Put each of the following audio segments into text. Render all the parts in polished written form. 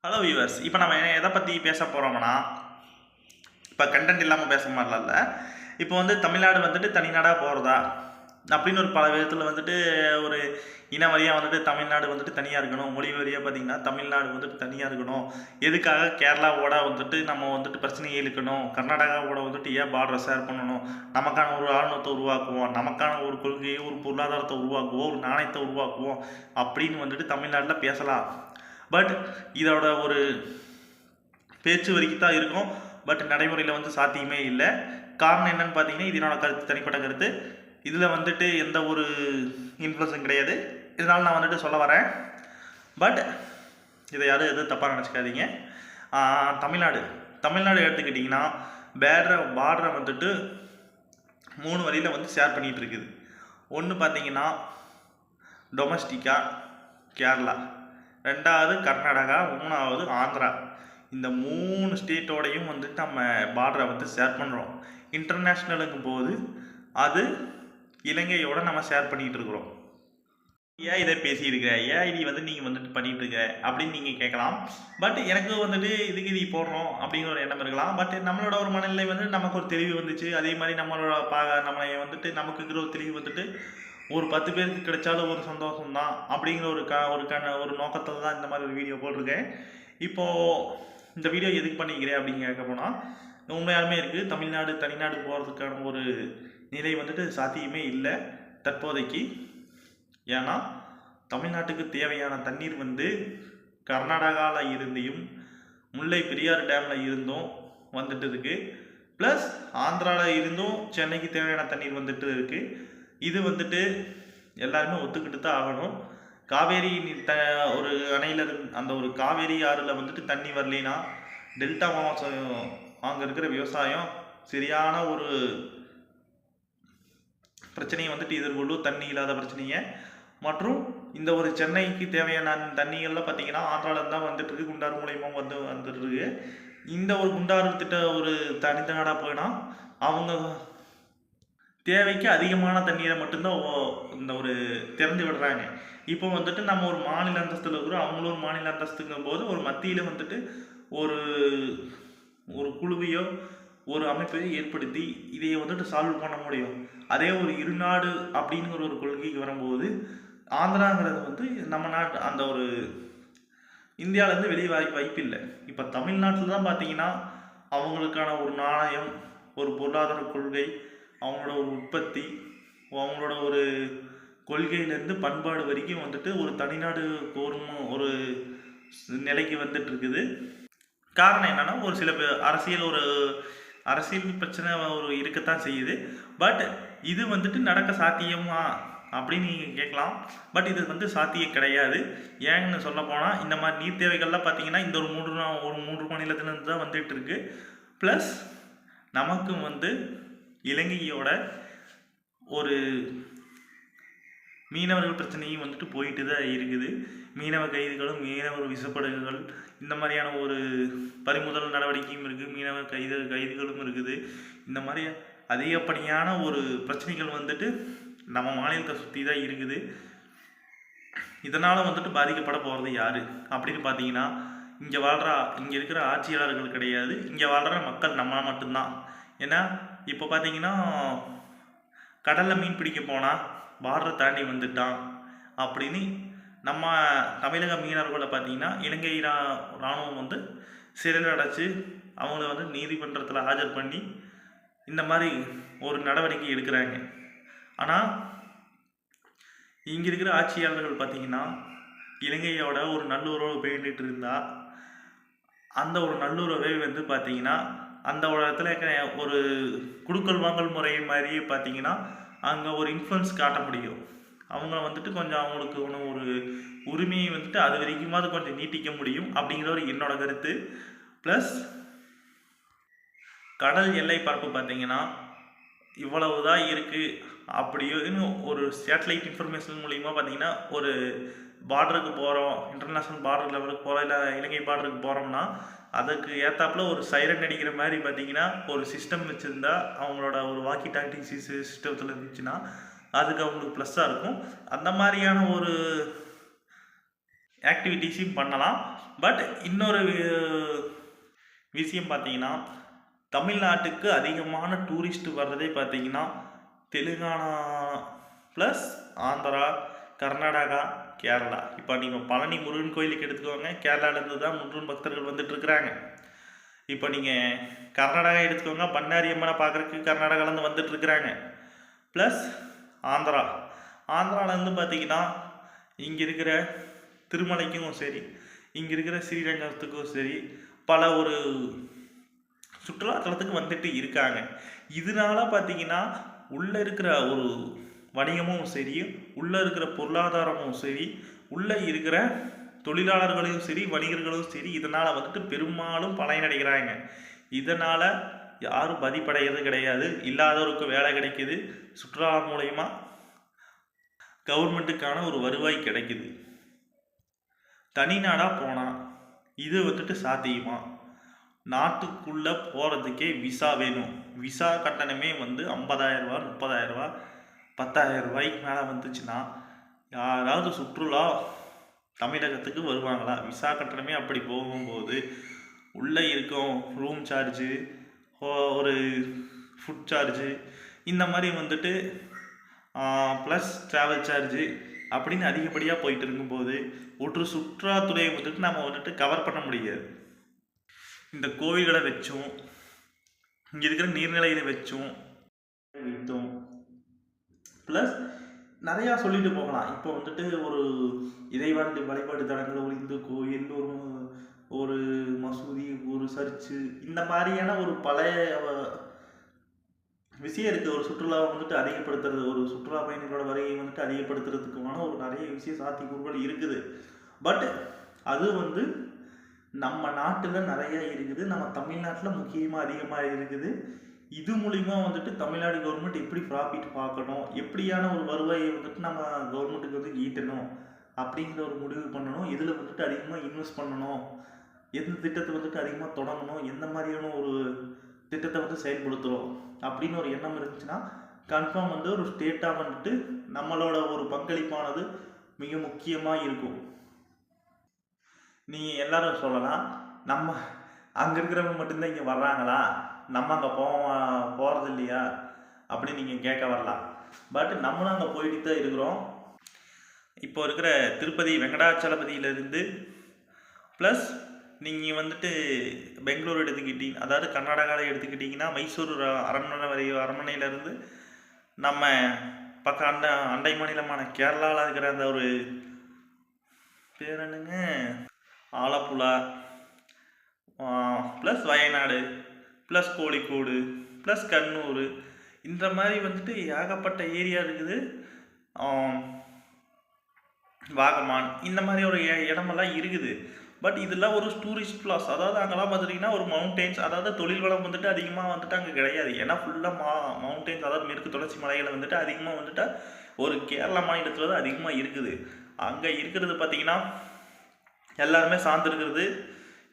Hello viewers, இப்போ நம்ம எதை பற்றி பேச போகிறோம்னா, இப்போ கண்டென்ட் இல்லாமல் பேச மாதிரிலாம் இல்லை. இப்போ வந்து தமிழ்நாடு வந்துட்டு தனிநாடாக போகிறதா அப்படின்னு ஒரு பல விதத்தில் வந்துட்டு ஒரு இன வழியாக வந்துட்டு தமிழ்நாடு வந்துட்டு தனியாக இருக்கணும், மொழி வழியாக பார்த்திங்கன்னா தமிழ்நாடு வந்துட்டு தனியாக இருக்கணும், எதுக்காக கேரளாவோட வந்துட்டு நம்ம வந்துட்டு பிரச்சனையை இழுக்கணும், கர்நாடகாவோட வந்துட்டு ஏன் பார்டரை ஷேர் பண்ணணும், நமக்கான ஒரு ஆளுநத்தை உருவாக்குவோம், நமக்கான ஒரு கொள்கையை ஒரு பொருளாதாரத்தை உருவாக்குவோம், ஒரு நாணயத்தை உருவாக்குவோம் அப்படின்னு வந்துட்டு தமிழ்நாட்டில் பேசலாம். பட் இதோட ஒரு பேச்சு வரைக்கும் தான் இருக்கும். பட் நடைமுறையில் வந்து சாத்தியமே இல்லை. காரணம் என்னன்னு பார்த்தீங்கன்னா, இது என்னோட கருத்து, தனிப்பட்ட கருத்து. இதில் வந்துட்டு எந்த ஒரு இன்ஃப்ளூன்ஸும் கிடையாது. இதனால் நான் வந்துட்டு சொல்ல வரேன். பட் இதை யாரும் எதுவும் தப்பாக நினச்சிக்காதீங்க. தமிழ்நாடு எடுத்துக்கிட்டிங்கன்னா பார்டரை வந்துட்டு 3 வழியில் வந்து ஷேர் பண்ணிகிட்டு இருக்குது. ஒன்று பார்த்தீங்கன்னா டொமஸ்டிக்காக கேரளா, 2வது கர்நாடகா, 3வது ஆந்திரா. இந்த 3 ஸ்டேட்டோடையும் வந்துட்டு நம்ம பார்டரை வந்து ஷேர் பண்ணுறோம். இன்டர்நேஷ்னலுங்கும் போது அது இலங்கையோட நம்ம ஷேர் பண்ணிகிட்டு இருக்கிறோம். ஏன் இதை பேசியிருக்கிற, ஏன் இது வந்து நீங்கள் வந்துட்டு பண்ணிகிட்டு இருக்க அப்படின்னு நீங்கள் கேட்கலாம். பட் எனக்கு வந்துட்டு இதுக்கு இது போடுறோம் அப்படிங்கிற ஒரு எண்ணம் இருக்கலாம். பட் நம்மளோட ஒரு மனநிலை வந்து நமக்கு ஒரு தெளிவு வந்துச்சு. அதே மாதிரி நம்மளோட நம்மளை வந்துட்டு நமக்கு இருக்கிற ஒரு தெளிவு வந்துட்டு ஒரு 10 பேருக்கு கிடைச்சாலும் ஒரு சந்தோஷம் தான் அப்படிங்கிற ஒரு நோக்கத்தில் தான் இந்த மாதிரி ஒரு வீடியோ போட்டிருக்கேன். இப்போது இந்த வீடியோ எதுக்கு பண்ணிக்கிறேன் அப்படின்னு கேட்க போனால், உண்மையாலுமே இருக்குது, தமிழ்நாடு தனிநாடு போகிறதுக்கான ஒரு நிலை வந்துட்டு சாத்தியமே இல்லை தற்போதைக்கு. ஏன்னா தமிழ்நாட்டுக்கு தேவையான தண்ணீர் வந்து கர்நாடகாவில் இருந்தையும் முல்லை பெரியாறு டேமில் இருந்தும் வந்துட்டு இருக்குது. ப்ளஸ் ஆந்திராவில் இருந்தும் சென்னைக்கு தேவையான தண்ணீர் வந்துட்டு இருக்குது. இது வந்துட்டு எல்லாருமே ஒத்துக்கிட்டு தான் ஆகணும். காவேரி ஒரு அணையில் அந்த ஒரு காவேரி ஆறில் வந்துட்டு தண்ணி வரலைன்னா டெல்டா மாவட்டம் அங்கே இருக்கிற விவசாயம் சரியான ஒரு பிரச்சனையை வந்துட்டு எதிர்கொள்ளும், தண்ணி இல்லாத பிரச்சனையை. மற்றும் இந்த ஒரு சென்னைக்கு தேவையான தண்ணிகள்லாம் பார்த்தீங்கன்னா ஆந்திராவில் தான் வந்துட்டு இருக்கு, குண்டாறு மூலயமா வந்துட்டு இருக்கு. இந்த ஒரு குண்டாறு திட்ட ஒரு தனித்தநாடாக போயினால் அவங்க தேவைக்கு அதிகமான தண்ணீரை மட்டும்தான் இந்த ஒரு திறந்து விடுறாங்க. இப்போ வந்துட்டு நம்ம ஒரு மாநில அந்தஸ்தில் இருக்கிறோம், அவங்களும் ஒரு மாநில அந்தஸ்துங்கும் போது ஒரு மத்தியில் வந்துட்டு ஒரு ஒரு குழுவையோ ஒரு அமைப்பையோ ஏற்படுத்தி இதையை வந்துட்டு சால்வ் பண்ண முடியும். அதே ஒரு இருநாடு அப்படிங்கிற ஒரு கொள்கைக்கு வரும்போது ஆந்திராங்கிறது வந்து நம்ம நாட்டு அந்த ஒரு இந்தியாவிலேருந்து வெளியே வாய்ப்பு இல்லை. இப்போ தமிழ்நாட்டில் தான் பார்த்தீங்கன்னா அவங்களுக்கான ஒரு நாணயம், ஒரு பொருளாதார கொள்கை, அவங்களோட ஒரு உற்பத்தி, அவங்களோட ஒரு கொள்கையிலேருந்து பண்பாடு வரைக்கும் வந்துட்டு ஒரு தனிநாடு கோரும் ஒரு நிலைக்கு வந்துட்டு இருக்குது. காரணம் என்னென்னா ஒரு சில அரசியல் பிரச்சனை ஒரு இருக்கத்தான் செய்யுது. பட் இது வந்துட்டு நடக்க சாத்தியமா அப்படின்னு நீங்கள் கேட்கலாம். பட் இது வந்து சாத்தியம் கிடையாது. ஏன்னு சொல்ல போனால் இந்த மாதிரி நீர் தேவைகள்லாம் பார்த்தீங்கன்னா இந்த ஒரு 3 மாநிலத்திலேருந்து தான் வந்துட்டு இருக்கு. ப்ளஸ் நமக்கு வந்து இலங்கையோட ஒரு மீனவர்கள் பிரச்சனையும் வந்துட்டு போயிட்டு தான் இருக்குது. மீனவ கைதுகளும் மீனவர் விசப்படகுகள் இந்த மாதிரியான ஒரு பறிமுதல் நடவடிக்கையும் இருக்குது, மீனவ கைதுகளும் இருக்குது. இந்த மாதிரி அதிகப்படியான ஒரு பிரச்சனைகள் வந்துட்டு நம்ம மாநிலத்தை சுற்றி தான் இருக்குது. இதனால் வந்துட்டு பாதிக்கப்பட போகிறது யார் அப்படின்னு பார்த்தீங்கன்னா இங்கே இருக்கிற ஆட்சியாளர்கள் கிடையாது, இங்கே வாழ்கிற மக்கள் நம்ம மட்டும்தான். ஏன்னா இப்போ பார்த்தீங்கன்னா கடலில் மீன் பிடிக்க போனால் பார்டரை தாண்டி வந்துட்டான் அப்படின்னு நம்ம தமிழக மீனவர்களை பார்த்தீங்கன்னா இலங்கை இராணுவம் வந்து சிறையில் அடைச்சி அவங்கள வந்து நீதிமன்றத்தில் ஆஜர் பண்ணி இந்த மாதிரி ஒரு நடவடிக்கை எடுக்கிறாங்க. ஆனால் இங்கே இருக்கிற ஆட்சியாளர்கள் பார்த்தீங்கன்னா இலங்கையோட ஒரு நல்லுறவு பேணிட்டு இருந்தால் அந்த ஒரு நல்லுறவை வந்து பார்த்தீங்கன்னா அந்த இடத்துல ஒரு குடுக்கல் வாங்கல் முறை மாதிரியே பார்த்தீங்கன்னா அங்கே ஒரு இன்ஃப்ளூயன்ஸ் காட்ட முடியும். அவங்க வந்துட்டு கொஞ்சம் அவங்களுக்கு ஒரு உரிமையை வந்துட்டு அது வரைக்குமாவது கொஞ்சம் நீட்டிக்க முடியும் அப்படிங்கிற ஒரு என்னோட கருத்து. ப்ளஸ் கடல் எல்லை பரப்பு பார்த்தீங்கன்னா இவ்வளவுதான் இருக்குது அப்படின்னு ஒரு சேட்டலைட் இன்ஃபர்மேஷன் மூலிமா பார்த்தீங்கன்னா ஒரு பார்டருக்கு போகிறோம், இன்டர்நேஷ்னல் பார்டர் லெவலுக்கு போகிறோம், இல்லை இலங்கை பார்டருக்கு போகிறோம்னா அதுக்கு ஏற்றாப்புல ஒரு சைரன் அடிக்கிற மாதிரி பார்த்தீங்கன்னா ஒரு சிஸ்டம் வச்சுருந்தா அவங்களோட ஒரு வாக்கி டாக்கி சிஸ்டத்தில் இருந்துச்சுன்னா அதுக்கு அவங்களுக்கு ப்ளஸ்ஸாக இருக்கும். அந்த மாதிரியான ஒரு ஆக்டிவிட்டீஸையும் பண்ணலாம். பட் இன்னொரு விஷயம் பார்த்தீங்கன்னா, தமிழ்நாட்டுக்கு அதிகமான டூரிஸ்ட் வர்றதே பார்த்தீங்கன்னா தெலுங்கானா ப்ளஸ் ஆந்திரா, கர்நாடகா, கேரளா. இப்போ நீங்கள் பழனி முருகன் கோயிலுக்கு எடுத்துக்கோங்க, கேரளாவிலேருந்து தான் முருகன் பக்தர்கள் வந்துட்டுருக்குறாங்க. இப்போ நீங்கள் கர்நாடகா எடுத்துக்கோங்க, பண்ணாரி அம்மனை பார்க்குறதுக்கு கர்நாடகாலேருந்து வந்துட்டுருக்குறாங்க. ப்ளஸ் ஆந்திரா, ஆந்திராவிலேருந்து பார்த்தீங்கன்னா இங்கே இருக்கிற திருமலைக்கும் சரி, இங்கே இருக்கிற ஸ்ரீரங்கத்துக்கும் சரி, பல ஒரு சுற்றுலாத்தலத்துக்கு வந்துட்டு இருக்காங்க. இதனால பார்த்தீங்கன்னா உள்ளே இருக்கிற ஒரு வணிகமும் சரி, உள்ளே இருக்கிற பொருளாதாரமும் சரி, உள்ளே இருக்கிற தொழிலாளர்களையும் சரி, வணிகர்களும் சரி, இதனால் வந்துட்டு பெரும்பாலும் பயனடைகிறாங்க. இதனால் யாரும் பாதிப்படைகிறது கிடையாது. இல்லாதவருக்கு வேலை கிடைக்குது. சுற்றுலா மூலயமா கவர்மெண்ட்டுக்கான ஒரு வருவாய் கிடைக்குது. தனிநாடாக போனால் இது வந்துட்டு சாத்தியமா? நாட்டுக்குள்ளே போகிறதுக்கே விசா வேணும். விசா கட்டணமே வந்து 50,000 ரூபா, 30,000 ரூபா, 10,000 ரூபாய்க்கு மேலே வந்துச்சுன்னா யாராவது சுற்றுலா தமிழகத்துக்கு வருவாங்களா? விசா கட்டணமே அப்படி போகும்போது உள்ளே இருக்கும் ரூம் சார்ஜு, ஒரு ஃபுட் சார்ஜு, இந்த மாதிரி வந்துட்டு ப்ளஸ் ட்ராவல் சார்ஜு அப்படின்னு அதிகப்படியாக போயிட்டு இருக்கும்போது ஒரு சுற்றுலாத்துறையை வந்துட்டு நம்ம வந்துட்டு கவர் பண்ண முடியாது. இந்த கோவில்களை வச்சும் இங்கே இருக்கிற நீர்நிலைகளை வச்சும் வைத்தோம் ப்ளஸ் நிறையா சொல்லிட்டு போகலாம். இப்போ வந்துட்டு ஒரு இறைவன் வழிபாடு தலங்கள், ஒரு இந்து கோயில், ஒரு மசூதி, ஒரு சர்ச்சு, இந்த மாதிரியான ஒரு பழைய விஷயம் இருக்குது. ஒரு சுற்றுலாவை வந்துட்டு அதிகப்படுத்துறது, ஒரு சுற்றுலா பயணிகளோட வருகையை வந்துட்டு அதிகப்படுத்துறதுக்குமான ஒரு நிறைய விஷய சாத்தியக்கூறுகள் இருக்குது. பட் அது வந்து நம்ம நாட்டில் நிறைய இருக்குது, நம்ம தமிழ்நாட்டில் முக்கியமாக அதிகமாக இருக்குது. இது மூலிமா வந்துட்டு தமிழ்நாடு கவர்மெண்ட் எப்படி ப்ராஃபிட் பார்க்கணும், எப்படியான ஒரு வருவாயை வந்துட்டு நம்ம கவர்மெண்ட்டுக்கு வந்து ஈட்டணும் அப்படிங்கிற ஒரு முடிவு பண்ணணும். இதில் வந்துட்டு அதிகமாக இன்வெஸ்ட் பண்ணணும், எந்த திட்டத்தை வந்துட்டு அதிகமாக தொடங்கணும், எந்த மாதிரியான ஒரு திட்டத்தை வந்து செயல்படுத்துகிறோம் அப்படின்னு ஒரு எண்ணம் இருந்துச்சுன்னா கன்ஃபார்ம் வந்து ஒரு ஸ்டேட்டாக வந்துட்டு நம்மளோட ஒரு பங்களிப்பானது மிக முக்கியமாக இருக்கும். நீங்கள் எல்லோரும் சொல்லலாம், நம்ம அங்கே இருக்கிறவங்க மட்டும்தான் இங்கே வர்றாங்களா, நம்ம அங்கே போகிறது இல்லையா அப்படின்னு நீங்கள் கேட்க வரலாம். பட் நம்மளும் அங்கே போயிட்டு தான் இருக்கிறோம். இப்போ இருக்கிற திருப்பதி வெங்கடாச்சலபதியிலேருந்து ப்ளஸ் நீங்கள் வந்துட்டு பெங்களூர் எடுத்துக்கிட்டீங்க, அதாவது கர்நாடகாவில் எடுத்துக்கிட்டிங்கன்னா மைசூர் அரண்மனையிலேருந்து நம்ம பக்கம் அண்டை மாநிலமான கேரளாவில் இருக்கிற அந்த ஒரு பேர் என்னங்க, Alappuzha plus Wayanad plus Kozhikode plus Kannur, இந்த மாதிரி வந்துட்டு ஏகப்பட்ட ஏரியா இருக்குது. வாகமான், இந்த மாதிரி ஒரு இடமெல்லாம் இருக்குது. பட் இதெல்லாம் ஒரு டூரிஸ்ட் பிளாஸ், அதாவது அங்கெல்லாம் பார்த்துட்டிங்கன்னா ஒரு மவுண்டெயின்ஸ், அதாவது தொழில் வளம் வந்துட்டு அதிகமாக வந்துட்டு அங்கே கிடையாது. ஏன்னா ஃபுல்லாக மவுண்டெயின்ஸ், அதாவது மேற்கு தொடர்ச்சி மலைகளை வந்துட்டு அதிகமாக வந்துட்டு ஒரு கேரளா மாநிலத்தில் தான் அதிகமாக இருக்குது. அங்கே இருக்கிறது பார்த்திங்கன்னா எல்லாருமே சார்ந்திருக்கிறது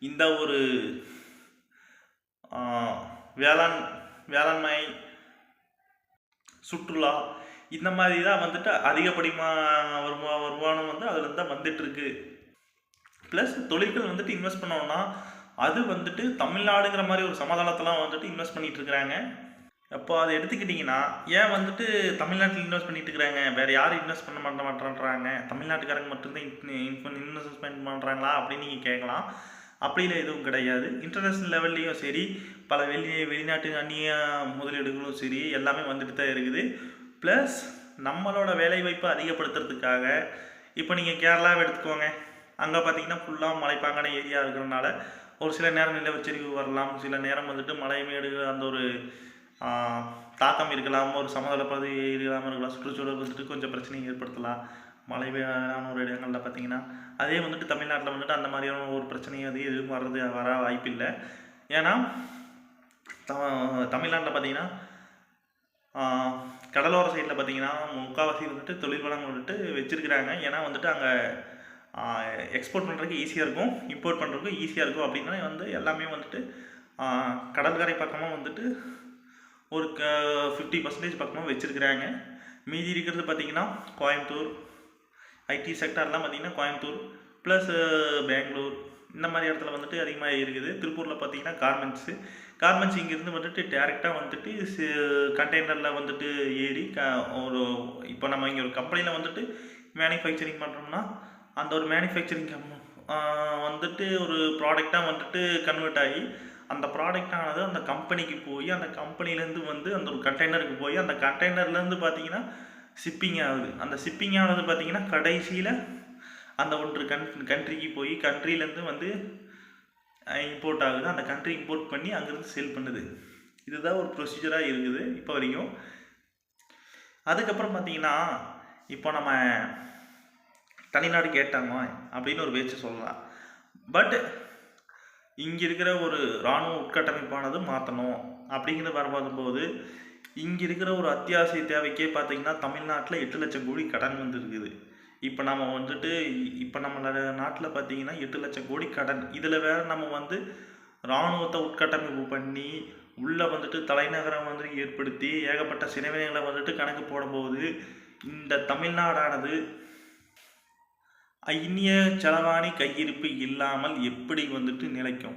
இந்த ஒரு வேளாண்மை, சுற்றுலா, இந்த மாதிரி தான் வந்துட்டு அதிகப்படியாக வருமானம் வந்து அதுலேருந்து தான் வந்துட்டுருக்கு. ப்ளஸ் தொழில்கள் வந்துட்டு இன்வெஸ்ட் பண்ணோன்னா அது வந்துட்டு தமிழ்நாடுங்கிற மாதிரி ஒரு சமாதானத்தெல்லாம் வந்துட்டு இன்வெஸ்ட் பண்ணிகிட்ருக்குறாங்க. அப்போ அதை எடுத்துக்கிட்டிங்கன்னா ஏன் வந்துட்டு தமிழ்நாட்டில் இன்வெஸ்ட் பண்ணிட்டு இருக்கிறாங்க, வேறு யாரும் இன்வெஸ்ட் பண்ண மாட்டேன்றாங்க, தமிழ்நாட்டுக்காரங்க மட்டும்தான் இன்வெஸ்ட்மெண்ட் பண்ணுறாங்களா அப்படின்னு நீங்கள் கேட்கலாம். அப்படிலாம் எதுவும் கிடையாது. இன்டர்நேஷ்னல் லெவல்லையும் சரி, பல வெளிநாட்டு அந்நிய முதலீடுகளும் சரி எல்லாமே வந்துட்டு தான் இருக்குது. ப்ளஸ் நம்மளோட வேலைவாய்ப்பை அதிகப்படுத்துறதுக்காக இப்போ நீங்கள் கேரளாவை எடுத்துக்கோங்க, அங்கே பார்த்தீங்கன்னா ஃபுல்லாக மலைப்பாங்கான ஏரியா இருக்கிறதுனால ஒரு சில நேரம் நிலச்சரிவு வரலாம், சில நேரம் வந்துட்டு மலைமேடு அந்த ஒரு தாக்கம் இருக்கலாம், ஒரு சமதள பகுதி இல்லாமல் இருக்கலாம், சுற்றுச்சூழல் வந்துட்டு கொஞ்சம் பிரச்சனையை ஏற்படுத்தலாம் மலையான ஒரு இடங்களில் பார்த்தீங்கன்னா. அதே வந்துட்டு தமிழ்நாட்டில் வந்துட்டு அந்த மாதிரியான ஒரு பிரச்சனையும் அது எதுவும் வர வாய்ப்பில்லை. ஏன்னா தமிழ்நாட்டில் பார்த்தீங்கன்னா கடலோர சைடில் பார்த்தீங்கன்னா முக்கால்வாசி வந்துட்டு தொழில் வளங்கள் வந்துட்டு வச்சுருக்கிறாங்க. ஏன்னா வந்துட்டு அங்கே எக்ஸ்போர்ட் பண்ணுறதுக்கு ஈஸியாக இருக்கும், இம்போர்ட் பண்ணுறதுக்கும் ஈஸியாக இருக்கும். அப்படின்னா வந்து எல்லாமே வந்துட்டு கடற்கரை பக்கமாக வந்துட்டு ஒரு 50% பக்கமாக வச்சுருக்கிறாங்க. மீதி இருக்கிறது பார்த்திங்கன்னா கோயம்புத்தூர், ஐடி செக்டர்லாம் பார்த்திங்கன்னா கோயம்புத்தூர் ப்ளஸ் பெங்களூர் இந்த மாதிரி இடத்துல வந்துட்டு அதிகமாக இருக்குது. திருப்பூரில் பார்த்தீங்கன்னா கார்மெண்ட்ஸ் இங்கேருந்து வந்துட்டு டேரெக்டாக வந்துட்டு கண்டெய்னரில் வந்துட்டு ஏறி ஒரு இப்போ நம்ம இங்கே ஒரு கம்பெனியில் வந்துட்டு மேனுஃபேக்சரிங் பண்ணுறோம்னா அந்த ஒரு மேனுஃபேக்சரிங் வந்துட்டு ஒரு ப்ராடக்டாக வந்துட்டு கன்வெர்ட் ஆகி அந்த ப்ராடக்ட் ஆனது அந்த கம்பெனிக்கு போய் அந்த கம்பெனிலேருந்து வந்து அந்த ஒரு கண்டெய்னருக்கு போய் அந்த கண்டெய்னர்லேருந்து பார்த்தீங்கன்னா ஷிப்பிங் ஆகுது. அந்த ஷிப்பிங் ஆனது பார்த்தீங்கன்னா கடைசியில் அந்த ஒன்று கண்ட்ரிக்கு போய் கண்ட்ரிலேருந்து வந்து இம்போர்ட் ஆகுது. அந்த கண்ட்ரி இம்போர்ட் பண்ணி அங்கேருந்து சேல் பண்ணுது. இதுதான் ஒரு ப்ரொசீஜராக இருக்குது இப்போ வரைக்கும். அதுக்கப்புறம் பார்த்தீங்கன்னா இப்போ நம்ம தனிநாடு கேட்டாங்க அப்படின்னு ஒரு பேச்சு சொல்லலாம். பட் இங்கே இருக்கிற ஒரு இராணுவ உட்கட்டமைப்பானது மாற்றணும் அப்படிங்கிறது வரும்போது இங்கே இருக்கிற ஒரு அத்தியாவசிய தேவைக்கே பார்த்தீங்கன்னா தமிழ்நாட்டில் 8 லட்சம் கோடி கடன் வந்துருக்குது. இப்போ நம்ம வந்துட்டு இப்போ நம்ம நாட்டில் பார்த்தீங்கன்னா 8 லட்சம் கோடி கடன். இதில் வேறு நம்ம வந்து இராணுவத்தை உட்கட்டமைப்பு பண்ணி உள்ளே வந்துட்டு தலைநகரம் வந்து ஏற்படுத்தி ஏகப்பட்ட செலவினங்களை வந்துட்டு கணக்கு போடும்போது இந்த தமிழ்நாடானது அந்நிய செலவாணி கையிருப்பு இல்லாமல் எப்படி வந்துட்டு நிலைக்கும்?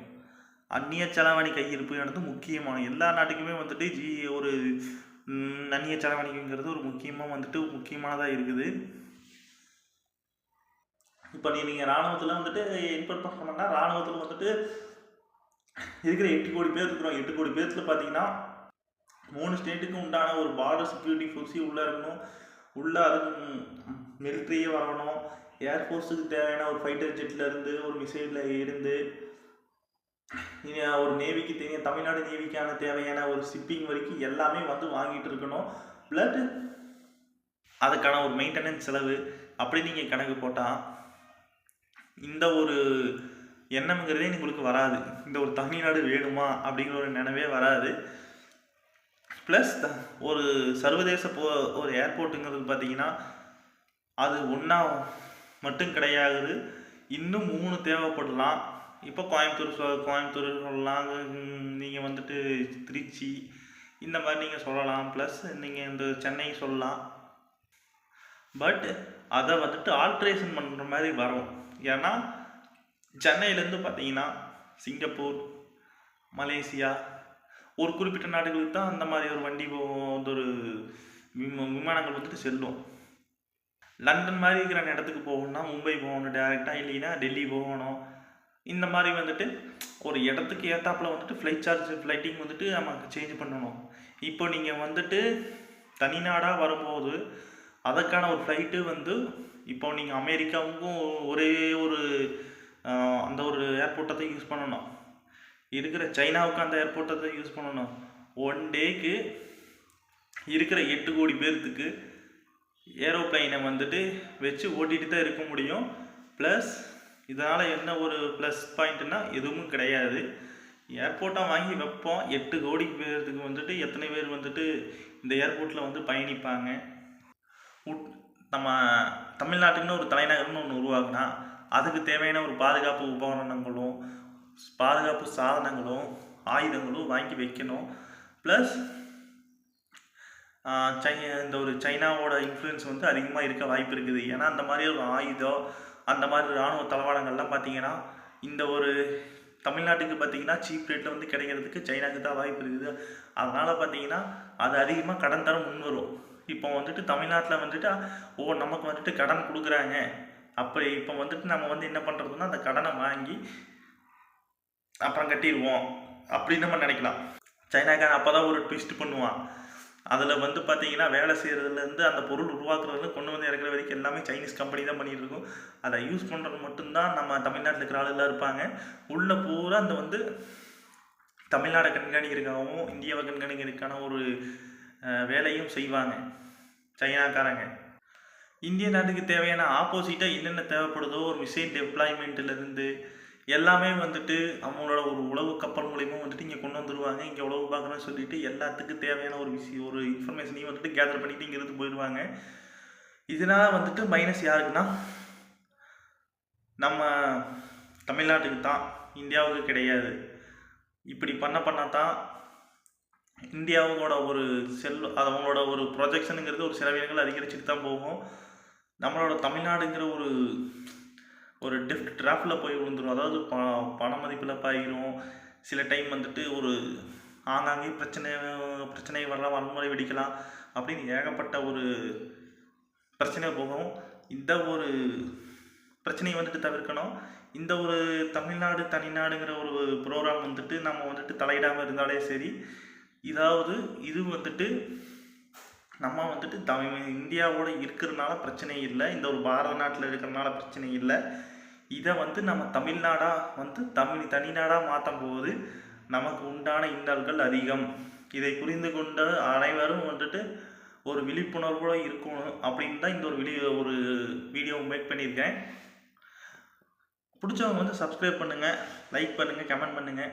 அந்நிய செலவாணி கையிருப்புங்கிறது முக்கியமான எல்லா நாட்டுக்குமே வந்துட்டு ஒரு அந்நிய செலவாணிங்கிறது ஒரு முக்கியமானதாக இருக்குது. இப்போ நீங்கள் இராணுவத்தில் வந்துட்டு இன்புட் பண்ணோம்னா இராணுவத்தில் வந்துட்டு இருக்கிற 8 கோடி பேர் இருக்கிறோம். 8 கோடி பேர்த்தில் பார்த்தீங்கன்னா 3 ஸ்டேட்டுக்கு உண்டான ஒரு பார்டர் செக்யூரிட்டி ஃபோர்ஸே உள்ளே இருக்கணும். உள்ளே அதுக்கு மிலிட்ரியே வரணும். ஏர்ஃபோர்ஸுக்கு தேவையான ஒரு ஃபைட்டர் ஜெட்லேருந்து ஒரு மிசைலில் இருந்து ஒரு நேவிக்கு தேவையான தமிழ்நாடு நேவிக்கான தேவையான ஒரு ஷிப்பிங் வரைக்கும் எல்லாமே வந்து வாங்கிட்டு இருக்கணும். ப்ளஸ் அதுக்கான ஒரு மெயின்டெனன்ஸ் செலவு அப்படி நீங்கள் கணக்கு போட்டால் இந்த ஒரு எண்ணம்ங்கிறதே உங்களுக்கு வராது. இந்த ஒரு தமிழ்நாடு வேணுமா அப்படிங்கிற ஒரு நினைவே வராது. ப்ளஸ் ஒரு சர்வதேச ஒரு ஏர்போர்ட்டுங்கிறது பார்த்தீங்கன்னா அது ஒன்றா மட்டும் கிடையாது, இன்னும் 3 தேவைப்படலாம். இப்போ கோயம்புத்தூர் சொல்லலாம், நீங்கள் வந்துட்டு திருச்சி இந்த மாதிரி நீங்கள் சொல்லலாம். ப்ளஸ் நீங்கள் இந்த சென்னை சொல்லலாம். பட் அதை வந்துட்டு ஆல்ட்ரேஷன் பண்ணுற மாதிரி வரும். ஏன்னா சென்னையிலேருந்து பார்த்தீங்கன்னா சிங்கப்பூர், மலேசியா ஒரு குறிப்பிட்ட நாடுகளுக்கு தான் அந்த மாதிரி ஒரு வண்டி ஒரு விமானங்கள் வந்துட்டு செல்லும். லண்டன் மாதிரி இருக்கிற இடத்துக்கு போகணும்னா மும்பை போகணும் டேரெக்டாக, இல்லைன்னா டெல்லி போகணும். இந்த மாதிரி வந்துட்டு ஒரு இடத்துக்கு ஏற்றாப்புல வந்துட்டு ஃப்ளைட்டிங் வந்துட்டு நமக்கு சேஞ்ச் பண்ணணும். இப்போ நீங்கள் வந்துட்டு தனிநாடாக வரும்போது அதற்கான ஒரு ஃப்ளைட்டு வந்து இப்போ நீங்கள் அமெரிக்காவுக்கும் ஒரே ஒரு அந்த ஒரு ஏர்போர்ட்டை தான் யூஸ் பண்ணணும். இருக்கிற சைனாவுக்கு அந்த ஏர்போர்ட்டை தான் யூஸ் பண்ணணும். 1 டேக்கு இருக்கிற 8 கோடி பேர்த்துக்கு ஏரோப்ளைனை வந்துட்டு வச்சு ஓட்டிகிட்டு தான் இருக்க முடியும். ப்ளஸ் இதனால் என்ன ஒரு ப்ளஸ் பாயிண்ட்னா எதுவும் கிடையாது. ஏர்போர்ட்டாக வாங்கி வைப்போம். 8 கோடி பேர்த்துக்கு வந்துட்டு எத்தனை பேர் வந்துட்டு இந்த ஏர்போர்ட்டில் வந்து பயணிப்பாங்க? நம்ம தமிழ்நாட்டுக்குன்னு ஒரு தலைநகரம்னு ஒன்று உருவாக்குனா அதுக்கு தேவையான ஒரு பாதுகாப்பு உபகரணங்களும் பாதுகாப்பு சாதனங்களும் ஆயுதங்களும் வாங்கி வைக்கணும். ப்ளஸ் இந்த ஒரு சைனாவோட இன்ஃப்ளூயன்ஸ் வந்து அதிகமாக இருக்க வாய்ப்பு இருக்குது. ஏன்னா அந்த மாதிரி ஒரு ஆயுதம் அந்த மாதிரி இராணுவ தளவாடங்கள்லாம் பார்த்திங்கன்னா இந்த ஒரு தமிழ்நாட்டுக்கு பார்த்திங்கன்னா சீப் ரேட்டில் வந்து கிடைக்கிறதுக்கு சைனாவுக்கு தான் வாய்ப்பு இருக்குது. அதனால் பார்த்திங்கன்னா அது அதிகமாக கடன் தர முன் வரும். இப்போ வந்துட்டு தமிழ்நாட்டில் வந்துட்டு நமக்கு வந்துட்டு கடன் கொடுக்குறாங்க, அப்படி இப்போ வந்துட்டு நம்ம வந்து என்ன பண்ணுறதுன்னா அந்த கடனை வாங்கி அப்புறம் கட்டிடுவோம் அப்படின்னு நம்ம நினைக்கலாம். சைனாக்காரன் அப்போ தான் ஒரு ட்விஸ்ட் பண்ணுவான். அதில் வந்து பார்த்திங்கன்னா வேலை செய்கிறதுலேருந்து அந்த பொருள் உருவாக்குறதுலேருந்து கொண்டு வந்து இறக்குற வரைக்கும் எல்லாமே சைனீஸ் கம்பெனி தான் பண்ணிகிட்டு இருக்கும். அதை யூஸ் பண்ணுறது மட்டும்தான் நம்ம தமிழ்நாட்டில் இருக்கிற ஆளுகளாக இருப்பாங்க. உள்ளே பூரா அந்த வந்து தமிழ்நாடை கண்காணிக்கிறதுக்காகவும் இந்தியாவை கண்காணிக்கிறதுக்கான ஒரு வேலையும் செய்வாங்க சைனாக்காரங்க. இந்திய நாட்டுக்கு தேவையான ஆப்போசிட்டாக என்னென்ன தேவைப்படுதோ ஒரு மிசைல் டெப்ளாய்மெண்ட்லேருந்து எல்லாமே வந்துட்டு அவங்களோட ஒரு உளவு கப்பல் மூலயமா வந்துட்டு இங்கே கொண்டு வந்துடுவாங்க. இங்கே உளவு பார்க்குறேன்னு சொல்லிட்டு எல்லாத்துக்கும் தேவையான ஒரு இன்ஃபர்மேஷனையும் வந்துட்டு கேதர் பண்ணிவிட்டு இங்கே இருந்து போயிடுவாங்க. இதனால் வந்துட்டு மைனஸ் யாருக்குன்னா நம்ம தமிழ்நாட்டுக்கு தான், இந்தியாவுக்கு கிடையாது. இப்படி பண்ணாதான் இந்தியாவோட ஒரு அவங்களோட ஒரு ப்ரொஜெக்ஷனுங்கிறது ஒரு செலவினங்கள் அதிகரிச்சுட்டு தான் போகும். நம்மளோட தமிழ்நாடுங்கிற ஒரு ஒரு டெப்ட் ட்ராப்பில் போய் விழுந்துரும். அதாவது பண மதிப்பில் பாயிரும். சில டைம் வந்துட்டு ஒரு ஆங்காங்கே பிரச்சனை வரலாம், வன்முறை வெடிக்கலாம் அப்படின்னு ஏகப்பட்ட ஒரு பிரச்சனை போகும். இந்த ஒரு பிரச்சனையை வந்துட்டு தவிர்க்கணும். இந்த ஒரு தமிழ்நாடு தனிநாடுங்கிற ஒரு ப்ரோக்ராம் வந்துட்டு நம்ம வந்துட்டு தலையிடாமல் இருந்தாலே சரி. இதாவது இது வந்துட்டு நம்ம வந்துட்டு இந்தியாவோட இருக்கிறனால பிரச்சனை இல்லை, இந்த ஒரு பாரத நாட்டில் இருக்கிறனால பிரச்சனை இல்லை. இதை வந்து நம்ம தமிழ்நாடாக வந்து தனிநாடாக மாற்றும் போது நமக்கு உண்டான இன்னல்கள் அதிகம். இதை புரிந்து கொண்ட அனைவரும் வந்துட்டு ஒரு விழிப்புணர்வோடு இருக்கணும் அப்படின்னு தான் இந்த ஒரு வீடியோ மேக் பண்ணியிருக்கேன். பிடிச்சவங்க வந்து சப்ஸ்கிரைப் பண்ணுங்கள், லைக் பண்ணுங்கள், கமெண்ட் பண்ணுங்கள்.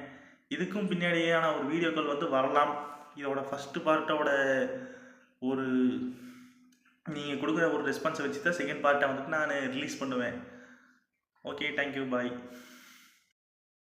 இதுக்கும் பின்னாடியான ஒரு வீடியோக்கள் வந்து வரலாம். இதோட ஃபஸ்ட்டு பார்ட்டோட ஒரு நீங்கள் கொடுக்குற ஒரு ரெஸ்பான்ஸை வச்சு தான் செகண்ட் பார்ட்டை வந்துட்டு நான் ரிலீஸ் பண்ணுவேன். ஓகே, தேங்க்யூ, பாய்.